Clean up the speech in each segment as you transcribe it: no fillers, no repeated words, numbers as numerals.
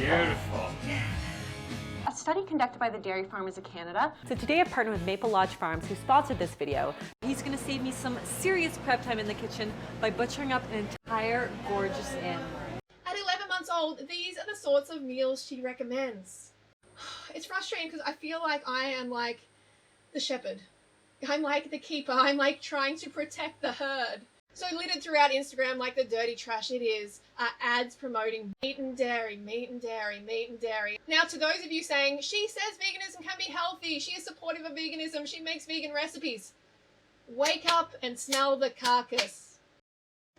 Beautiful. A study conducted by the Dairy Farmers of Canada. So today I've partnered with Maple Lodge Farms, who sponsored this video. He's gonna save me some serious prep time in the kitchen by butchering up an entire gorgeous inn. At 11 months old, these are the sorts of meals she recommends. It's frustrating because I feel like I am like the shepherd. I'm like the keeper. I'm like trying to protect the herd. So littered throughout Instagram like the dirty trash it is are ads promoting meat and dairy, meat and dairy, meat and dairy. Now to those of you saying, she says veganism can be healthy, she is supportive of veganism, she makes vegan recipes. Wake up and smell the carcass.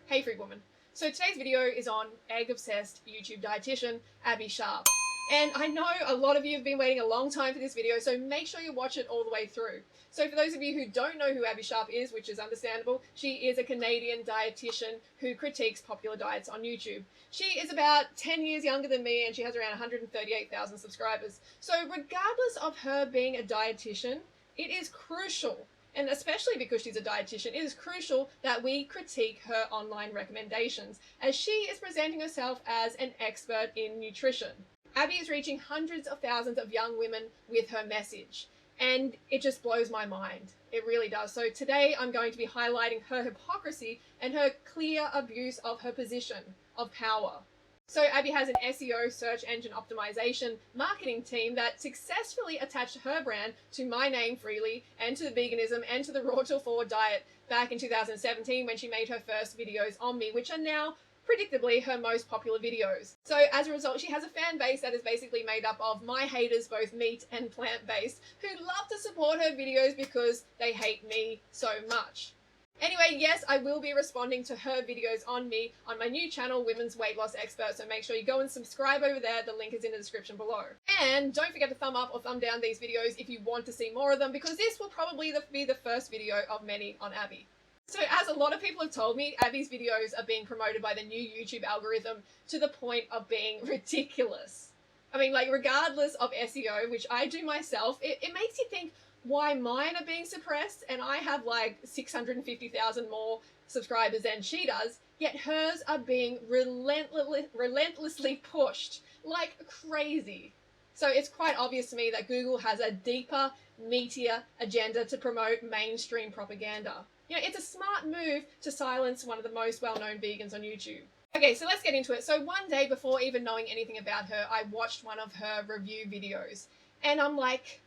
Hey Free Woman. So today's video is on egg-obsessed YouTube dietitian Abbey Sharp. And I know a lot of you have been waiting a long time for this video, so make sure you watch it all the way through. So for those of you who don't know who Abbey Sharp is, which is understandable, she is a Canadian dietitian who critiques popular diets on YouTube. She is about 10 years younger than me and she has around 138,000 subscribers. So regardless of her being a dietitian, it is crucial, and especially because she's a dietitian, it is crucial that we critique her online recommendations, as she is presenting herself as an expert in nutrition. Abbey is reaching hundreds of thousands of young women with her message, and it just blows my mind. It really does. So today I'm going to be highlighting her hypocrisy and her clear abuse of her position of power. So Abbey has an SEO, search engine optimization, marketing team that successfully attached her brand to my name, Freelee, and to the veganism and to the Raw Till Forward diet back in 2017 when she made her first videos on me, which are now predictably her most popular videos. So as a result, she has a fan base that is basically made up of my haters, both meat and plant-based, who love to support her videos because they hate me so much. Anyway, yes, I will be responding to her videos on me on my new channel, Women's Weight Loss Expert, so make sure you go and subscribe over there. The link is in the description below. And don't forget to thumb up or thumb down these videos if you want to see more of them, because this will probably be the first video of many on Abbey. So as a lot of people have told me, Abbey's videos are being promoted by the new YouTube algorithm to the point of being ridiculous. I mean, like, regardless of SEO, which I do myself, it makes you think why mine are being suppressed and I have like 650,000 more subscribers than she does, yet hers are being relentlessly pushed like crazy. So it's quite obvious to me that Google has a deeper, meatier agenda to promote mainstream propaganda. You know, it's a smart move to silence one of the most well-known vegans on YouTube. Okay, so let's get into it. So one day, before even knowing anything about her, I watched one of her review videos. And I'm like,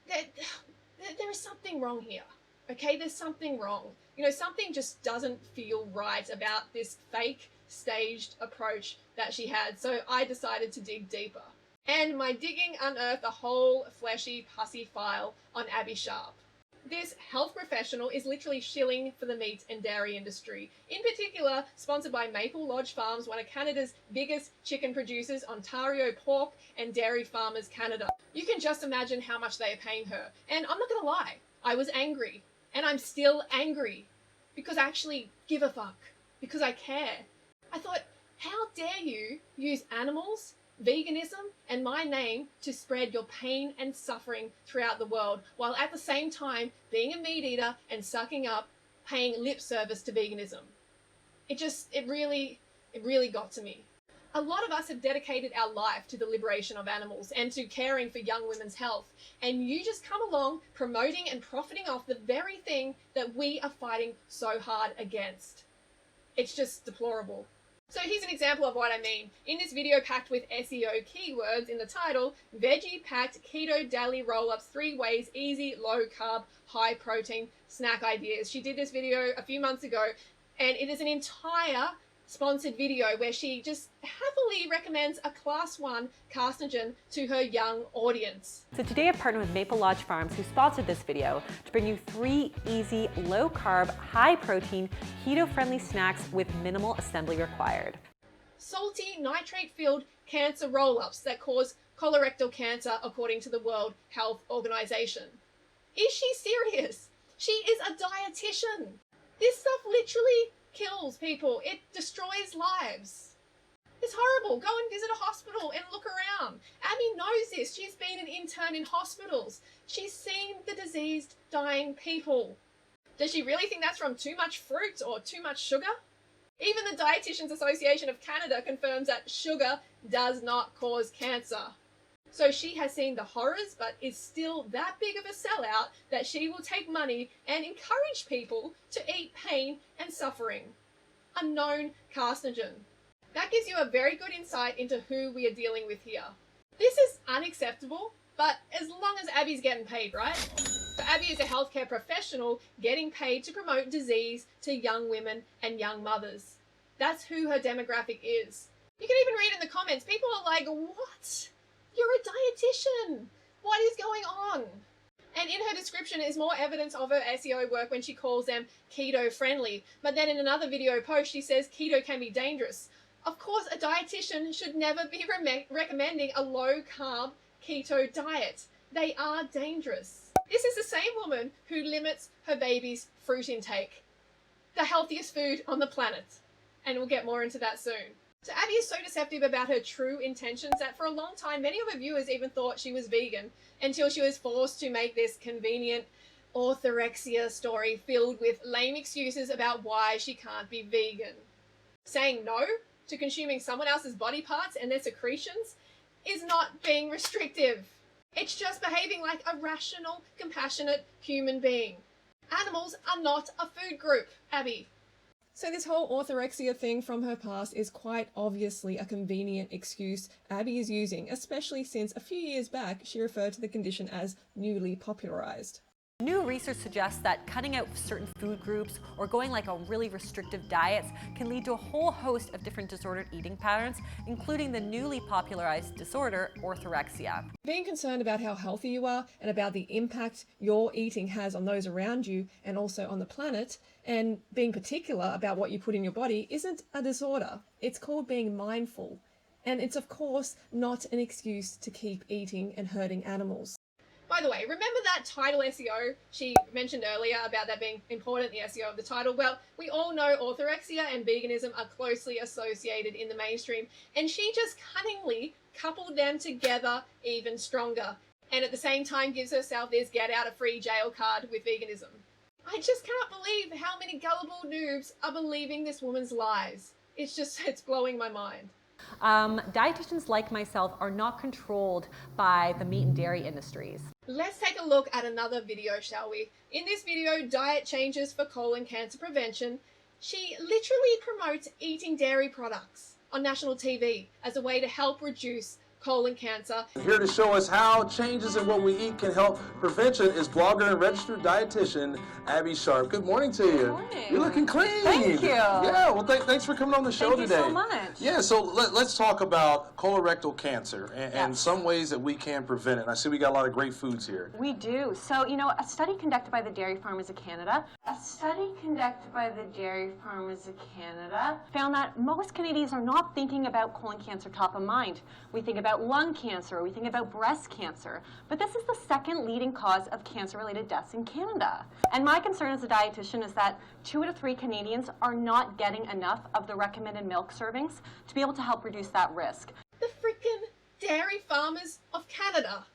there is something wrong here. Okay, there's something wrong. You know, something just doesn't feel right about this fake, staged approach that she had. So I decided to dig deeper. And my digging unearthed a whole fleshy, pussy file on Abbey Sharp. This health professional is literally shilling for the meat and dairy industry, in particular sponsored by Maple Lodge Farms, one of Canada's biggest chicken producers, Ontario Pork and Dairy Farmers Canada. You can just imagine how much they are paying her. And I'm not gonna lie, I was angry. And I'm still angry. Because I actually give a fuck. Because I care. I thought, how dare you use animals, veganism, and my name to spread your pain and suffering throughout the world, while at the same time being a meat eater and sucking up, paying lip service to veganism. It really got to me. A lot of us have dedicated our life to the liberation of animals and to caring for young women's health, and you just come along promoting and profiting off the very thing that we are fighting so hard against. It's just deplorable. So here's an example of what I mean. In this video packed with SEO keywords in the title, Veggie Packed Keto Daily Roll-Ups 3 Ways Easy, Low Carb, High Protein Snack Ideas. She did this video a few months ago, and it is an entire sponsored video where she just happily recommends a class 1 carcinogen to her young audience. So today I've partnered with Maple Lodge Farms, who sponsored this video, to bring you 3 easy, low-carb, high-protein, keto-friendly snacks with minimal assembly required. Salty, nitrate-filled cancer roll-ups that cause colorectal cancer according to the World Health Organization. Is she serious? She is a dietitian. This stuff literally kills people. It destroys lives. It's horrible. Go and visit a hospital and look around. Abbey knows this. She's been an intern in hospitals. She's seen the diseased, dying people. Does she really think that's from too much fruit or too much sugar? Even the Dietitians Association of Canada confirms that sugar does not cause cancer. So she has seen the horrors, but is still that big of a sellout that she will take money and encourage people to eat pain and suffering. A known carcinogen. That gives you a very good insight into who we are dealing with here. This is unacceptable, but as long as Abby's getting paid, right? So Abby is a healthcare professional getting paid to promote disease to young women and young mothers. That's who her demographic is. You can even read in the comments, people are like, what? You're a dietitian. What is going on? And in her description is more evidence of her SEO work when she calls them keto friendly. But then in another video post, she says keto can be dangerous. Of course, a dietitian should never be recommending a low carb keto diet. They are dangerous. This is the same woman who limits her baby's fruit intake. The healthiest food on the planet. And we'll get more into that soon. So Abby is so deceptive about her true intentions that for a long time, many of her viewers even thought she was vegan until she was forced to make this convenient orthorexia story filled with lame excuses about why she can't be vegan. Saying no to consuming someone else's body parts and their secretions is not being restrictive. It's just behaving like a rational, compassionate human being. Animals are not a food group, Abby. So this whole orthorexia thing from her past is quite obviously a convenient excuse Abby is using, especially since a few years back she referred to the condition as newly popularized. New research suggests that cutting out certain food groups or going like a really restrictive diets can lead to a whole host of different disordered eating patterns, including the newly popularized disorder, orthorexia. Being concerned about how healthy you are and about the impact your eating has on those around you and also on the planet, and being particular about what you put in your body isn't a disorder. It's called being mindful. And it's of course not an excuse to keep eating and hurting animals. By the way, remember that title SEO she mentioned earlier about that being important, the SEO of the title? Well, we all know orthorexia and veganism are closely associated in the mainstream, and she just cunningly coupled them together even stronger, and at the same time gives herself this get out of free jail card with veganism. I just cannot believe how many gullible noobs are believing this woman's lies. It's blowing my mind. Dietitians like myself are not controlled by the meat and dairy industries. Let's take a look at another video, shall we? In this video, Diet Changes for Colon Cancer Prevention, she literally promotes eating dairy products on national TV as a way to help reduce colon cancer. Here to show us how changes in what we eat can help prevention is blogger and registered dietitian Abbey Sharp. Good morning to you. Good morning. You're looking clean. Thank you. Yeah, well thanks for coming on the show today. Thank you so much. Yeah, so let's talk about colorectal cancer and some ways that we can prevent it. I see we got a lot of great foods here. We do. So, a study conducted by the Dairy Farmers of Canada found that most Canadians are not thinking about colon cancer top of mind. We think about lung cancer, we think about breast cancer, but this is the second leading cause of cancer-related deaths in Canada. And my concern as a dietitian is that 2 out of 3 Canadians are not getting enough of the recommended milk servings to be able to help reduce that risk. The frickin' Dairy Farmers of Canada.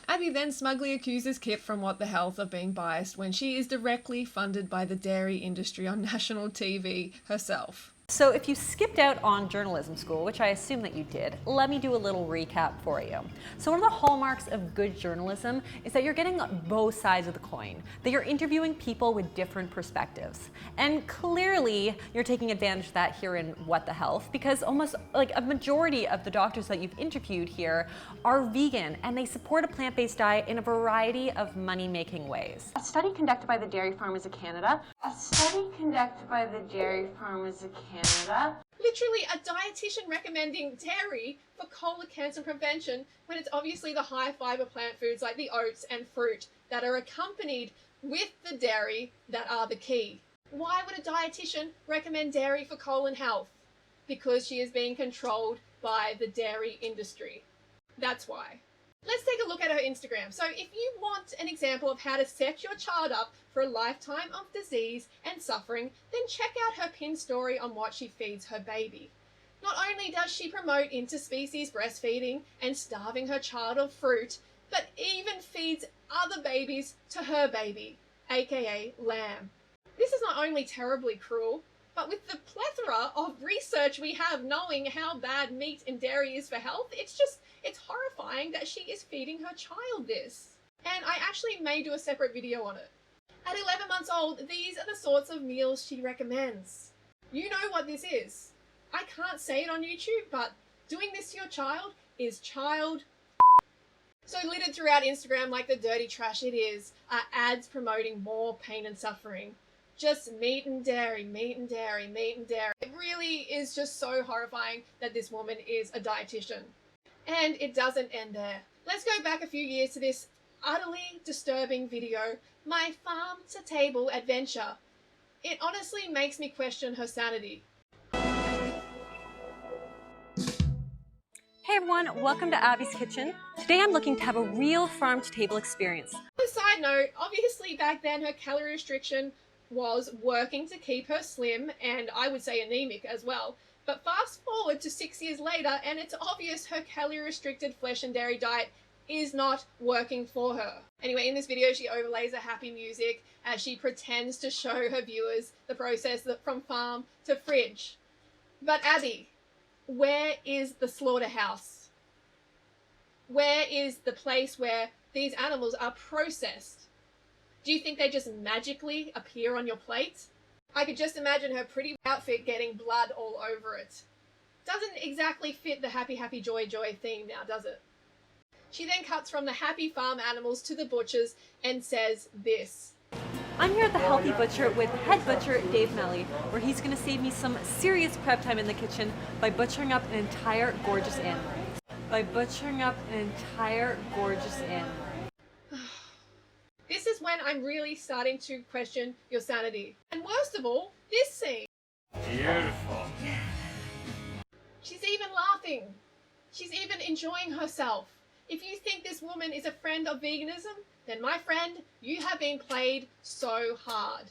Abby then smugly accuses Kip from What the Health of being biased when she is directly funded by the dairy industry on national TV herself. So if you skipped out on journalism school, which I assume that you did, let me do a little recap for you. So one of the hallmarks of good journalism is that you're getting both sides of the coin, that you're interviewing people with different perspectives. And clearly you're taking advantage of that here in What the Health, because almost like a majority of the doctors that you've interviewed here are vegan and they support a plant-based diet in a variety of money-making ways. A study conducted by the Dairy Farmers of Canada. Literally a dietitian recommending dairy for colon cancer prevention when it's obviously the high fiber plant foods like the oats and fruit that are accompanied with the dairy that are the key. Why would a dietitian recommend dairy for colon health? Because she is being controlled by the dairy industry. That's why. Let's take a look at her Instagram. So if you want an example of how to set your child up for a lifetime of disease and suffering, then check out her pinned story on what she feeds her baby. Not only does she promote interspecies breastfeeding and starving her child of fruit, but even feeds other babies to her baby, aka lamb. This is not only terribly cruel, But with the plethora of research we have knowing how bad meat and dairy is for health, it's horrifying that she is feeding her child this. And I actually may do a separate video on it. At 11 months old, these are the sorts of meals she recommends. You know what this is. I can't say it on YouTube, but doing this to your child is child. So littered throughout Instagram like the dirty trash it is are ads promoting more pain and suffering. Just meat and dairy, meat and dairy, meat and dairy. It really is just so horrifying that this woman is a dietitian. And it doesn't end there. Let's go back a few years to this utterly disturbing video, My Farm to Table Adventure. It honestly makes me question her sanity. Hey everyone, welcome to Abby's Kitchen. Today I'm looking to have a real farm-to-table experience. On a side note, obviously back then her calorie restriction was working to keep her slim and I would say anemic as well. But fast forward to 6 years later and it's obvious her calorie restricted flesh and dairy diet is not working for her. Anyway, in this video she overlays a happy music as she pretends to show her viewers the process from farm to fridge. But Abby, where is the slaughterhouse? Where is the place where these animals are processed? Do you think they just magically appear on your plate? I could just imagine her pretty outfit getting blood all over it. Doesn't exactly fit the happy, happy, joy, joy theme now, does it? She then cuts from the happy farm animals to the butchers and says this. I'm here at the Healthy Butcher with head butcher Dave Melly, where he's going to save me some serious prep time in the kitchen by butchering up an entire gorgeous animal. This is when I'm really starting to question your sanity. And worst of all, this scene. Beautiful. She's even laughing. She's even enjoying herself. If you think this woman is a friend of veganism, then my friend, you have been played so hard.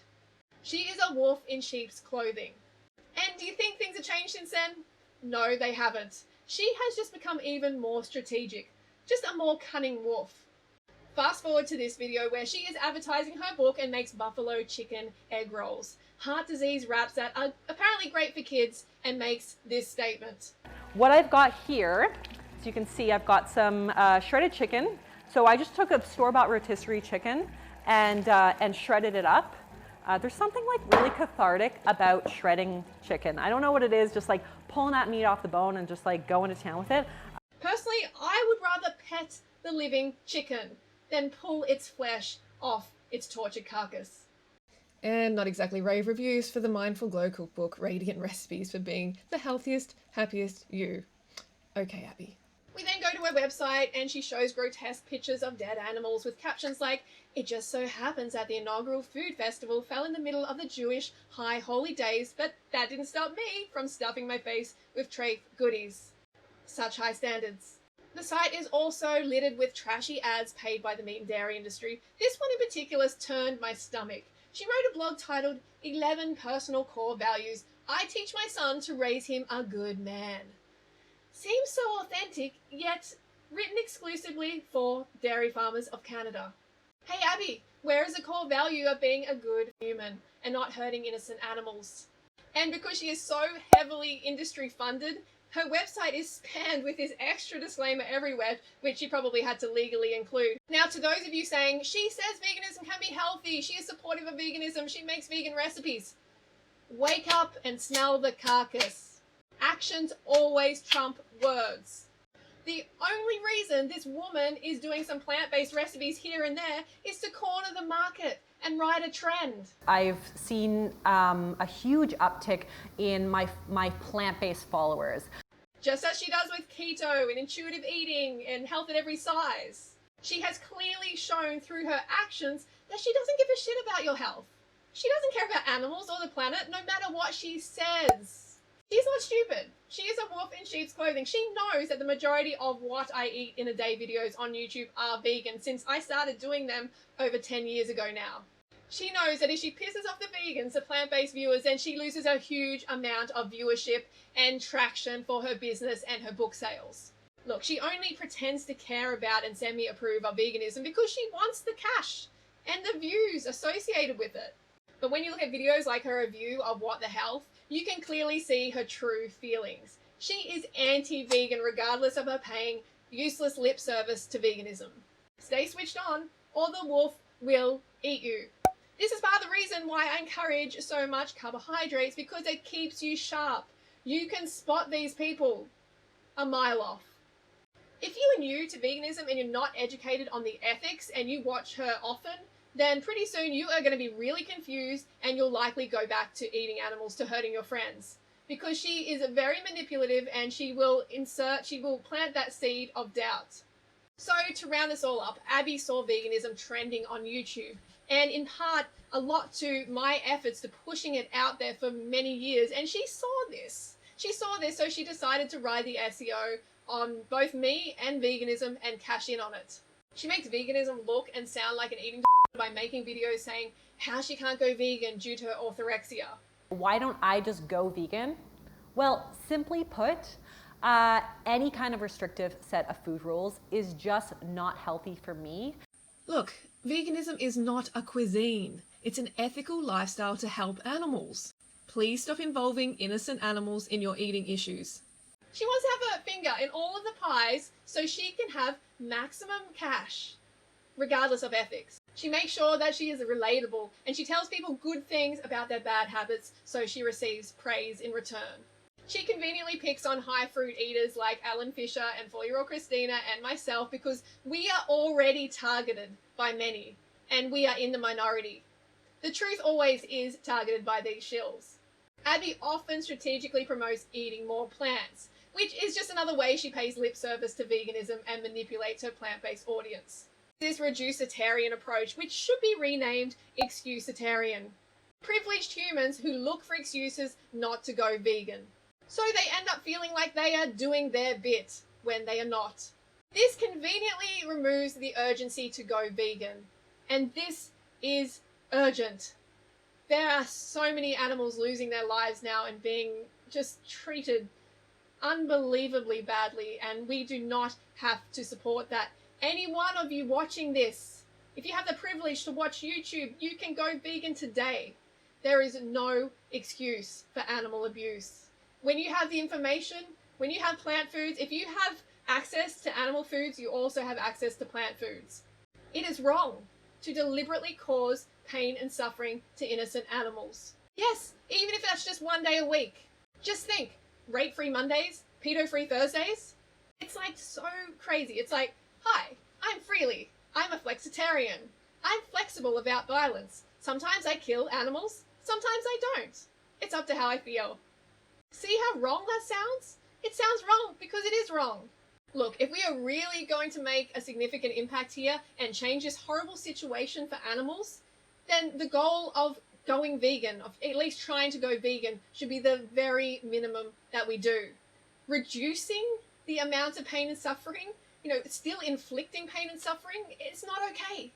She is a wolf in sheep's clothing. And do you think things have changed since then? No, they haven't. She has just become even more strategic, just a more cunning wolf. Fast forward to this video where she is advertising her book and makes buffalo chicken egg rolls, heart disease wraps that are apparently great for kids, and makes this statement. What I've got here, as you can see, I've got some shredded chicken. So I just took a store-bought rotisserie chicken and shredded it up. There's something like really cathartic about shredding chicken. I don't know what it is, just like pulling that meat off the bone and just like going to town with it. Personally, I would rather pet the living chicken than pull its flesh off its tortured carcass. And not exactly rave reviews for the Mindful Glow cookbook, radiant recipes for being the healthiest, happiest you. Okay, Abby. We then go to her website and she shows grotesque pictures of dead animals with captions like, "It just so happens that the inaugural food festival fell in the middle of the Jewish high holy days, but that didn't stop me from stuffing my face with treif goodies." Such high standards. The site is also littered with trashy ads paid by the meat and dairy industry. This one in particular turned my stomach. She wrote a blog titled 11 Personal Core Values I Teach My Son to Raise Him a Good Man. Seems so authentic, yet written exclusively for dairy farmers of Canada. Hey Abby, where is the core value of being a good human and not hurting innocent animals? And because she is so heavily industry funded, her website is spammed with this extra disclaimer everywhere, which she probably had to legally include. Now, to those of you saying, she says veganism can be healthy, she is supportive of veganism, she makes vegan recipes. Wake up and smell the carcass. Actions always trump words. The only reason this woman is doing some plant-based recipes here and there is to corner the market and ride a trend. I've seen a huge uptick in my plant-based followers. Just as she does with keto and intuitive eating and health at every size. She has clearly shown through her actions that she doesn't give a shit about your health. She doesn't care about animals or the planet, no matter what she says. She's not stupid. She is a wolf in sheep's clothing. She knows that the majority of what I eat in a day videos on YouTube are vegan since I started doing them over 10 years ago now. She knows that if she pisses off the vegans, the plant-based viewers, then she loses a huge amount of viewership and traction for her business and her book sales. Look, she only pretends to care about and semi-approve of veganism because she wants the cash and the views associated with it. But when you look at videos like her review of What the Health, you can clearly see her true feelings. She is anti-vegan regardless of her paying useless lip service to veganism. Stay switched on, or the wolf will eat you. This is part of the reason why I encourage so much carbohydrates, because it keeps you sharp. You can spot these people a mile off. If you are new to veganism and you're not educated on the ethics and you watch her often, then pretty soon you are going to be really confused and you'll likely go back to eating animals, to hurting your friends. Because she is very manipulative and she will plant that seed of doubt. So to round this all up, Abbey saw veganism trending on YouTube, and in part a lot to my efforts to pushing it out there for many years, and she saw this. So she decided to ride the SEO on both me and veganism and cash in on it. She makes veganism look and sound like an eating by making videos saying how she can't go vegan due to her orthorexia. Why don't I just go vegan? Well, simply put, any kind of restrictive set of food rules is just not healthy for me. Look, veganism is not a cuisine. It's an ethical lifestyle to help animals. Please stop involving innocent animals in your eating issues. She wants to have her finger in all of the pies so she can have maximum cash, regardless of ethics. She makes sure that she is relatable, and she tells people good things about their bad habits so she receives praise in return. She conveniently picks on high fruit eaters like Alan Fisher and 4-year-old Christina and myself, because we are already targeted by many and we are in the minority. The truth always is targeted by these shills. Abbey often strategically promotes eating more plants, which is just another way she pays lip service to veganism and manipulates her plant-based audience. This reducitarian approach, which should be renamed excusitarian. Privileged humans who look for excuses not to go vegan. So they end up feeling like they are doing their bit when they are not. This conveniently removes the urgency to go vegan. And this is urgent. There are so many animals losing their lives now and being just treated unbelievably badly, and we do not have to support that. Any one of you watching this, if you have the privilege to watch YouTube, you can go vegan today. There is no excuse for animal abuse. When you have the information, when you have plant foods, if you have access to animal foods, you also have access to plant foods. It is wrong to deliberately cause pain and suffering to innocent animals. Yes, even if that's just one day a week. Just think, rape-free Mondays, pedo-free Thursdays. It's like so crazy. It's like, hi, I'm Freelee. I'm a flexitarian. I'm flexible about violence. Sometimes I kill animals, sometimes I don't. It's up to how I feel. See how wrong that sounds? It sounds wrong because it is wrong. Look, if we are really going to make a significant impact here and change this horrible situation for animals, then the goal of going vegan, of at least trying to go vegan, should be the very minimum that we do. Reducing the amount of pain and suffering, still inflicting pain and suffering, it's not okay.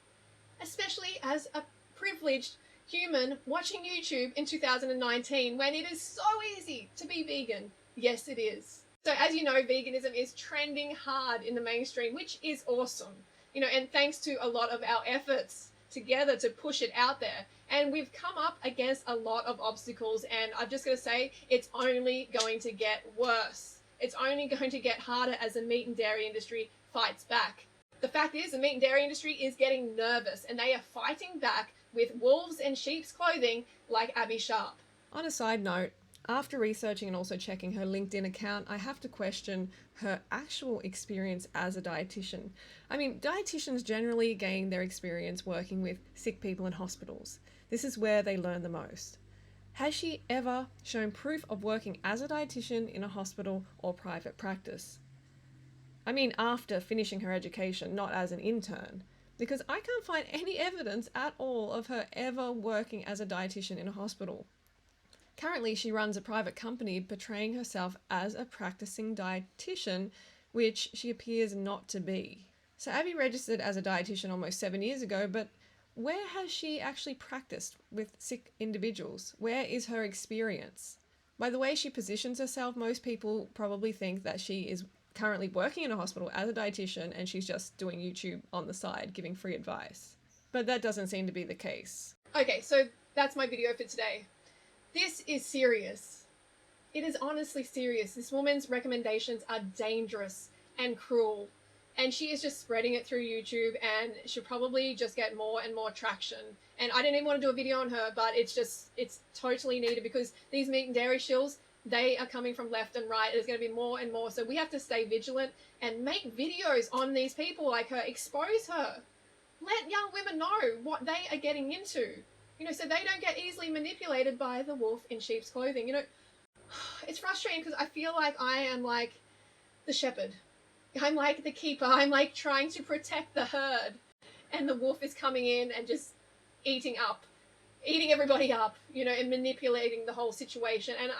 Especially as a privileged human watching YouTube in 2019 when it is so easy to be vegan. Yes, it is. So as you know, veganism is trending hard in the mainstream, which is awesome. And thanks to a lot of our efforts together to push it out there. And we've come up against a lot of obstacles, and I'm just going to say it's only going to get worse. It's only going to get harder as the meat and dairy industry fights back. The fact is, the meat and dairy industry is getting nervous, and they are fighting back with wolves in sheep's clothing like Abbey Sharp. On a side note, after researching and also checking her LinkedIn account, I have to question her actual experience as a dietitian. I mean, dietitians generally gain their experience working with sick people in hospitals. This is where they learn the most. Has she ever shown proof of working as a dietitian in a hospital or private practice? I mean, after finishing her education, not as an intern, because I can't find any evidence at all of her ever working as a dietitian in a hospital. Currently, she runs a private company portraying herself as a practicing dietitian, which she appears not to be. So Abbey registered as a dietitian almost 7 years ago, but where has she actually practiced with sick individuals? Where is her experience? By the way she positions herself, most people probably think that she is currently working in a hospital as a dietitian and she's just doing YouTube on the side, giving free advice. But that doesn't seem to be the case. Okay, so that's my video for today. This is serious. It is honestly serious. This woman's recommendations are dangerous and cruel. And she is just spreading it through YouTube, and she'll probably just get more and more traction. And I didn't even want to do a video on her, but it's totally needed, because these meat and dairy shills, they are coming from left and right. There's going to be more and more. So we have to stay vigilant and make videos on these people like her, expose her. Let young women know what they are getting into, you know, so they don't get easily manipulated by the wolf in sheep's clothing. You know, it's frustrating because I feel like I am like the shepherd. I'm like the keeper. I'm like trying to protect the herd, and the wolf is coming in and just eating everybody up, you know, and manipulating the whole situation. And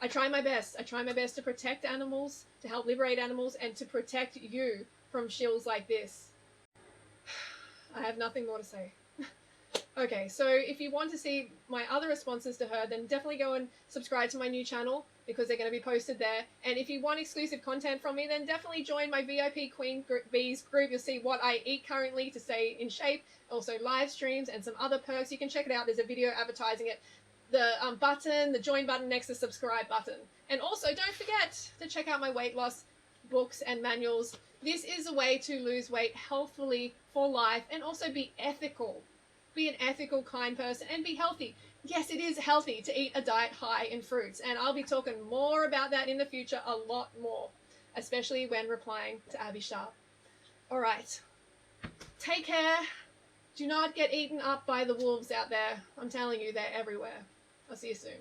I try my best. I try my best to protect animals, to help liberate animals, and to protect you from shills like this. I have nothing more to say. Okay, so if you want to see my other responses to her, then definitely go and subscribe to my new channel, because they're going to be posted there. And if you want exclusive content from me, then definitely join my VIP Queen Bees group. You'll see what I eat currently to stay in shape, also live streams and some other perks. You can check it out. There's a video advertising it. The join button next to subscribe button. And also don't forget to check out my weight loss books and manuals. This is a way to lose weight healthfully for life, and also be ethical. Be an ethical, kind person, and be healthy. Yes, it is healthy to eat a diet high in fruits, and I'll be talking more about that in the future, a lot more, especially when replying to Abbey Sharp. All right, take care. Do not get eaten up by the wolves out there. I'm telling you, they're everywhere. I'll see you soon.